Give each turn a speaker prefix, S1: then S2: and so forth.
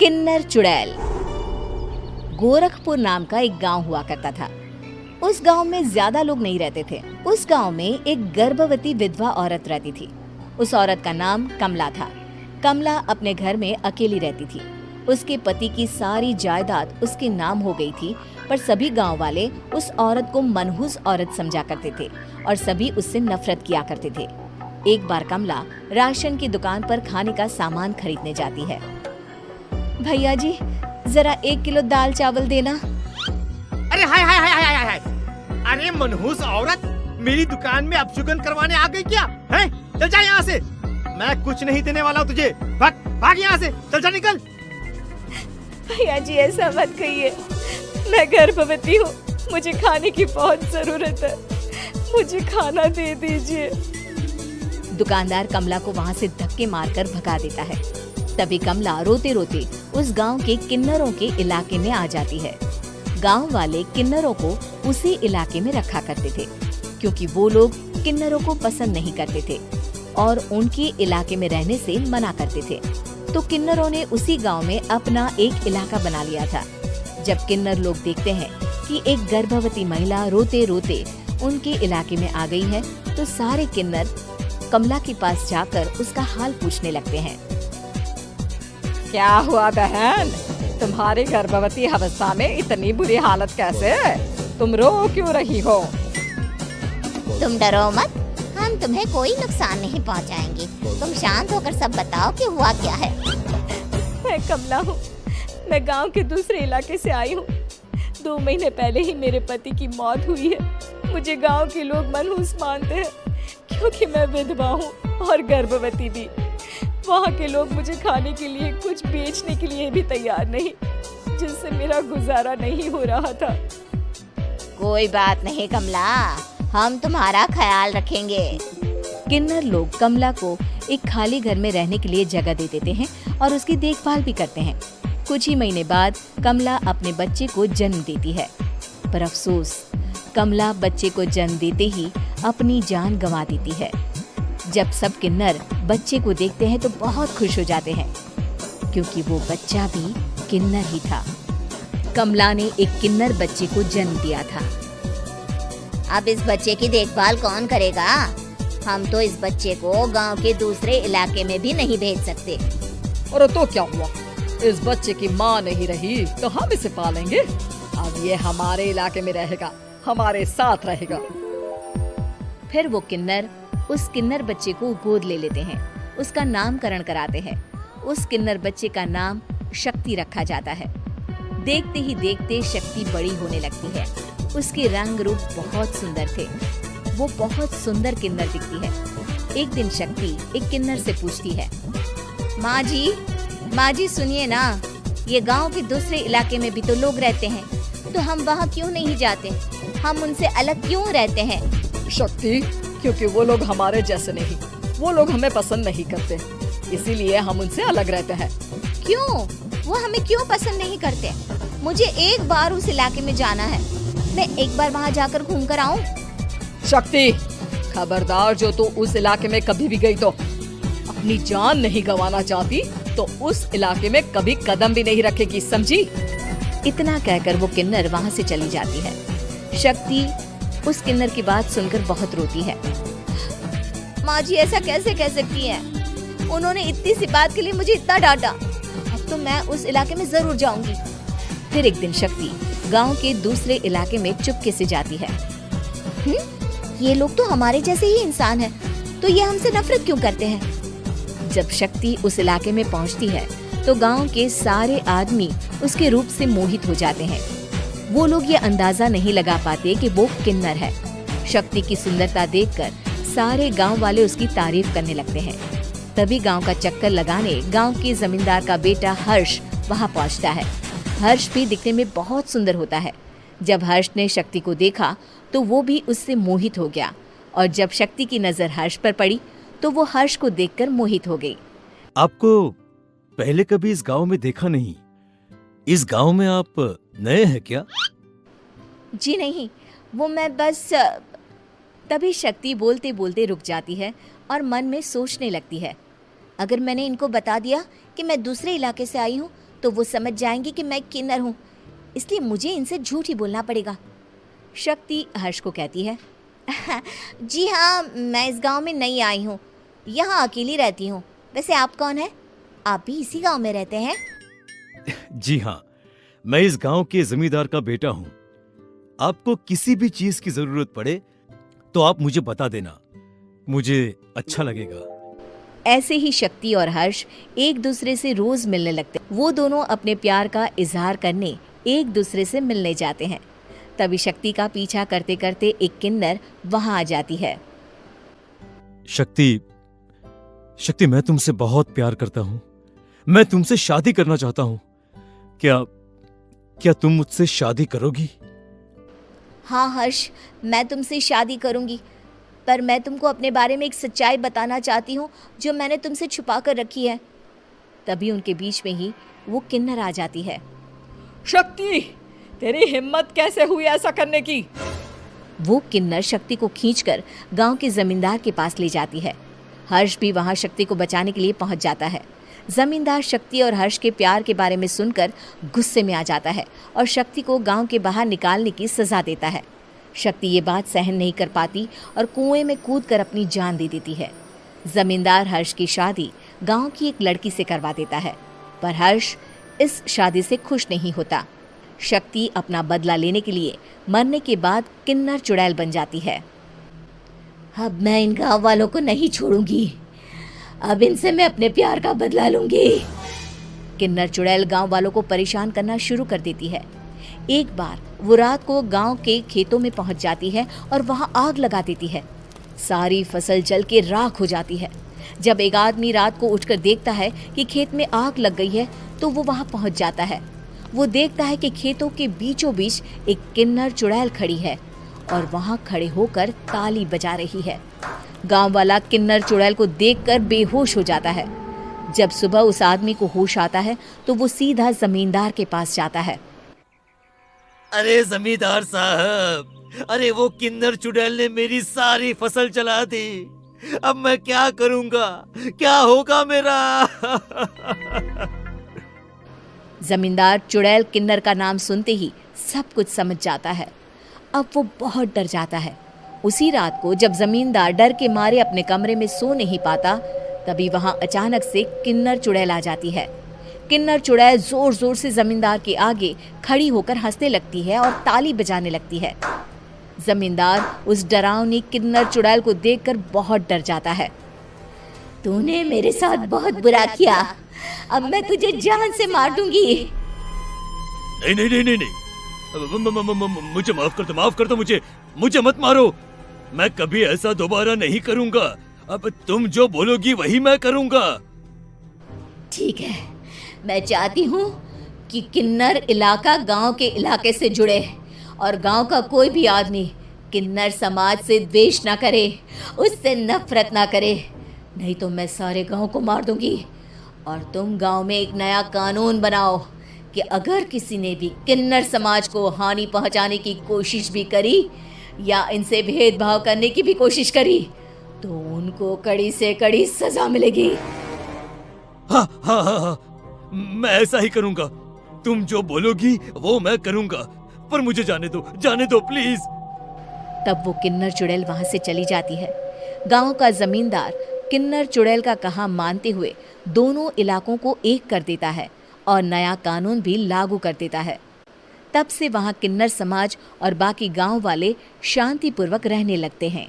S1: किन्नर चुड़ैल। गोरखपुर नाम का एक गांव हुआ करता था। उस गांव में ज्यादा लोग नहीं रहते थे। उस गांव में एक गर्भवती विधवा औरत रहती थी। उस औरत का नाम कमला था। कमला अपने घर में अकेली रहती थी। उसके पति की सारी जायदाद उसके नाम हो गई थी, पर सभी गांव वाले उस औरत को मनहूस औरत समझा करते थे और सभी उससे नफरत किया करते थे। एक बार कमला राशन की दुकान पर खाने का सामान खरीदने जाती है। भैया जी, जरा 1 किलो दाल चावल देना।
S2: अरे हाय हाय हाय हाय हाय हाय। अरे मनहूस औरत, मेरी दुकान में अपशुगन करवाने आ गई क्या? हैं? चल जा यहाँ से, मैं कुछ नहीं देने वाला हूँ तुझे। भाग भाग यहाँ से, चल जा, निकल।
S1: भैया जी, ऐसा मत कहिए, मैं गर्भवती हूँ, मुझे खाने की बहुत जरूरत है, मुझे खाना दे दीजिए। दुकानदार कमला को वहाँ से धक्के मारकर भगा देता है। तभी कमला रोते रोते उस गांव के किन्नरों के इलाके में आ जाती है। गांव वाले किन्नरों को उसी इलाके में रखा करते थे, क्योंकि वो लोग किन्नरों को पसंद नहीं करते थे और उनके इलाके में रहने से मना करते थे। तो किन्नरों ने उसी गांव में अपना एक इलाका बना लिया था। जब किन्नर लोग देखते हैं कि एक गर्भवती महिला रोते रोते उनके इलाके में आ गई है, तो सारे किन्नर कमला के पास जाकर उसका हाल पूछने लगते हैं।
S3: क्या हुआ बहन, तुम्हारी गर्भवती अवस्था में इतनी बुरी हालत कैसे? तुम रो क्यों रही हो?
S4: तुम डरो मत, हम तुम्हें कोई नुकसान नहीं पहुंचाएंगे। तुम शांत होकर सब बताओ कि हुआ क्या है।
S1: मैं कमला हूँ, मैं गांव के दूसरे इलाके से आई हूँ। 2 महीने पहले ही मेरे पति की मौत हुई है। मुझे गांव के लोग मनहूस मानते हैं, क्योंकि मैं विधवा हूँ और गर्भवती भी। वहाँ के लोग मुझे खाने के लिए कुछ बेचने के लिए भी तैयार नहीं, जिससे मेरा गुजारा नहीं हो रहा था।
S4: कोई बात नहीं कमला, हम तुम्हारा ख्याल रखेंगे।
S1: किन्नर लोग कमला को एक खाली घर में रहने के लिए जगह दे देते हैं और उसकी देखभाल भी करते हैं। कुछ ही महीने बाद कमला अपने बच्चे को जन्म देती है, पर अफसोस, कमला बच्चे को जन्म देते ही अपनी जान गंवा देती है। जब सब किन्नर बच्चे को देखते हैं तो बहुत खुश हो जाते हैं, क्योंकि वो बच्चा भी किन्नर ही था। कमला ने एक किन्नर बच्चे को जन्म दिया था।
S4: अब इस बच्चे की देखभाल कौन करेगा? हम तो इस बच्चे को गांव के दूसरे इलाके में भी नहीं भेज सकते।
S3: और तो क्या हुआ, इस बच्चे की माँ नहीं रही तो हम इसे पालेंगे। अब ये हमारे इलाके में रहेगा, हमारे साथ रहेगा।
S1: फिर वो किन्नर उस किन्नर बच्चे को गोद ले लेते हैं, उसका नामकरण कराते हैं। उस किन्नर बच्चे का नाम शक्ति रखा जाता है। देखते ही देखते शक्ति बड़ी होने लगती है। उसके रंग रूप बहुत सुंदर थे। वो बहुत सुंदर किन्नर दिखती है। एक दिन शक्ति एक किन्नर से पूछती है, माँ जी सुनिए ना, ये गांव के दूसरे इलाके में भी तो लोग रहते हैं, तो हम वहाँ क्यों नहीं जाते? हम उनसे अलग क्यों रहते हैं?
S3: शक्ति, क्योंकि वो लोग हमारे जैसे नहीं, वो लोग हमें पसंद नहीं करते, इसीलिए हम उनसे अलग रहते हैं।
S4: क्यों? वो हमें क्यों पसंद नहीं करते? मुझे एक बार उस इलाके में जाना है, मैं एक बार वहाँ जाकर घूम कर आऊँ।
S3: शक्ति, खबरदार, जो तू उस इलाके में कभी भी गई तो अपनी जान नहीं गंवाना चाहती तो उस इलाके में कभी कदम भी नहीं रखेगी, समझी?
S1: इतना कहकर वो किन्नर वहाँ से चली जाती है। शक्ति उस किन्नर की बात सुनकर बहुत रोती है।
S4: माँ जी, ऐसा कैसे कह सकती हैं? उन्होंने इतनी सी बात के लिए मुझे इतना डांटा। अब तो मैं उस इलाके में जरूर जाऊंगी।
S1: फिर एक दिन शक्ति गांव के दूसरे इलाके में चुपके से जाती है।
S4: ये लोग तो हमारे जैसे ही इंसान हैं, तो ये हमसे नफरत क्यों करते हैं?
S1: जब शक्ति उस इलाके में पहुंचती है तो गांव के सारे आदमी उसके रूप से मोहित हो जाते हैं। वो लोग ये अंदाजा नहीं लगा पाते कि वो किन्नर है। शक्ति की सुंदरता देखकर सारे गांव वाले उसकी तारीफ करने लगते हैं। तभी गांव का चक्कर लगाने गांव के जमींदार का बेटा हर्ष वहां पहुंचता है। हर्ष भी दिखने में बहुत सुंदर होता है। जब हर्ष ने शक्ति को देखा तो वो भी उससे मोहित हो गया, और जब शक्ति की नजर हर्ष पर पड़ी तो वो हर्ष को देखकर मोहित हो गई।
S5: आपको पहले कभी इस गांव में देखा नहीं। इस गांव में आप नए हैं क्या?
S1: जी नहीं, वो मैं बस। तभी शक्ति बोलते बोलते रुक जाती है और मन में सोचने लगती है, अगर मैंने इनको बता दिया कि मैं दूसरे इलाके से आई हूँ
S4: तो वो समझ जाएंगे कि मैं किन्नर हूँ, इसलिए मुझे इनसे झूठ ही बोलना पड़ेगा।
S1: शक्ति हर्ष को कहती है,
S4: जी हाँ, मैं इस गांव में नई आई हूँ, यहाँ अकेली रहती हूँ। वैसे आप कौन है? आप भी इसी गांव में रहते हैं?
S5: जी हाँ, मैं इस गांव के जमींदार का बेटा हूँ। आपको किसी भी चीज की जरूरत पड़े तो आप मुझे बता देना, मुझे अच्छा लगेगा।
S1: ऐसे ही शक्ति और हर्ष एक दूसरे से रोज मिलने लगते। वो दोनों अपने प्यार का इजहार करने एक दूसरे से मिलने जाते हैं। तभी शक्ति का पीछा करते करते एक किन्नर वहां आ जाती है।
S5: शक्ति, मैं तुमसे बहुत प्यार करता हूँ। मैं तुमसे शादी करना चाहता हूँ। क्या तुम मुझसे शादी करोगी?
S4: हाँ हर्ष, मैं तुमसे शादी करूँगी, पर मैं तुमको अपने बारे में एक सच्चाई बताना चाहती हूँ जो मैंने तुमसे छुपा कर रखी है।
S1: तभी उनके बीच में ही वो किन्नर आ जाती है।
S3: शक्ति, तेरी हिम्मत कैसे हुई ऐसा करने की?
S1: वो किन्नर शक्ति को खींचकर गांव के जमींदार के पास ले जाती है। हर्ष भी वहां शक्ति को बचाने के लिए पहुंच जाता है। जमींदार शक्ति और हर्ष के प्यार के बारे में सुनकर गुस्से में आ जाता है और शक्ति को गांव के बाहर निकालने की सजा देता है। शक्ति ये बात सहन नहीं कर पाती और कुएं में कूदकर अपनी जान दे देती है। जमींदार हर्ष की शादी गांव की एक लड़की से करवा देता है, पर हर्ष इस शादी से खुश नहीं होता। शक्ति अपना बदला लेने के लिए मरने के बाद किन्नर चुड़ैल बन जाती है।
S4: अब मैं इन गाँव वालों को नहीं छोड़ूंगी, अब इनसे मैं अपने प्यार का बदला लूंगी।
S1: किन्नर चुड़ैल गांव वालों को परेशान करना शुरू कर देती है। एक बार वो रात को गांव के खेतों में पहुंच जाती है और वहां आग लगा देती है। सारी फसल जल के राख हो जाती है। जब एक आदमी रात को उठकर देखता है कि खेत में आग लग गई है तो वो वहां पहुंच जाता है। वो देखता है कि खेतों के बीचों बीच एक किन्नर चुड़ैल खड़ी है और वहां खड़े होकर ताली बजा रही है। गांव वाला किन्नर चुड़ैल को देखकर बेहोश हो जाता है। जब सुबह उस आदमी को होश आता है तो वो सीधा जमींदार के पास जाता है।
S5: अरे जमींदार साहब, अरे वो किन्नर चुड़ैल ने मेरी सारी फसल जला दी। अब मैं क्या करूंगा? क्या होगा मेरा?
S1: जमींदार चुड़ैल किन्नर का नाम सुनते ही सब कुछ समझ जाता है। अब वो बहुत डर जाता है। उसी रात को जब जमींदार डर के मारे अपने कमरे में सो नहीं पाता, तभी वहां अचानक से किन्नर चुड़ैल आ जाती है। किन्नर चुड़ैल जोर जोर से जमींदार के आगे खड़ी होकर हंसने लगती है और ताली बजाने लगती है। जमींदार उस डरावनी किन्नर चुड़ैल को देखकर बहुत डर जाता है।
S4: तूने मेरे साथ बहुत बुरा किया, अब मैं तुझे जान से मार दूंगी।
S5: नहीं नहीं नहीं नहीं नहीं, मुझे माफ कर दो, मुझे मत मारो। मैं कभी ऐसा दोबारा नहीं करूंगा। अब तुम जो बोलोगी वही मैं करूंगा।
S4: ठीक है, मैं चाहती हूँ कि किन्नर इलाका गांव के इलाके से जुड़े और गांव का कोई भी आदमी किन्नर समाज से द्वेष ना करे, उससे नफरत ना करे, नहीं तो मैं सारे गांव को मार दूंगी। और तुम गांव में एक नया कानून बनाओ कि अगर किसी ने भी किन्नर समाज को हानि पहुंचाने की कोशिश भी करी या इनसे भेदभाव करने की भी कोशिश करी तो उनको कड़ी से कड़ी सजा मिलेगी।
S5: हाँ हाँ हाँ हाँ, मैं ऐसा ही करूंगा। तुम जो बोलोगी वो मैं करूंगा, पर मुझे जाने दो प्लीज।
S1: तब वो किन्नर चुड़ैल वहां से चली जाती है। गांव का जमींदार किन्नर चुड़ैल का कहा मानते हुए दोनों इलाकों को एक कर देता है और नया कानून भी लागू कर देता है। तब से वहां किन्नर समाज और बाकी गांव वाले शांतिपूर्वक रहने लगते हैं।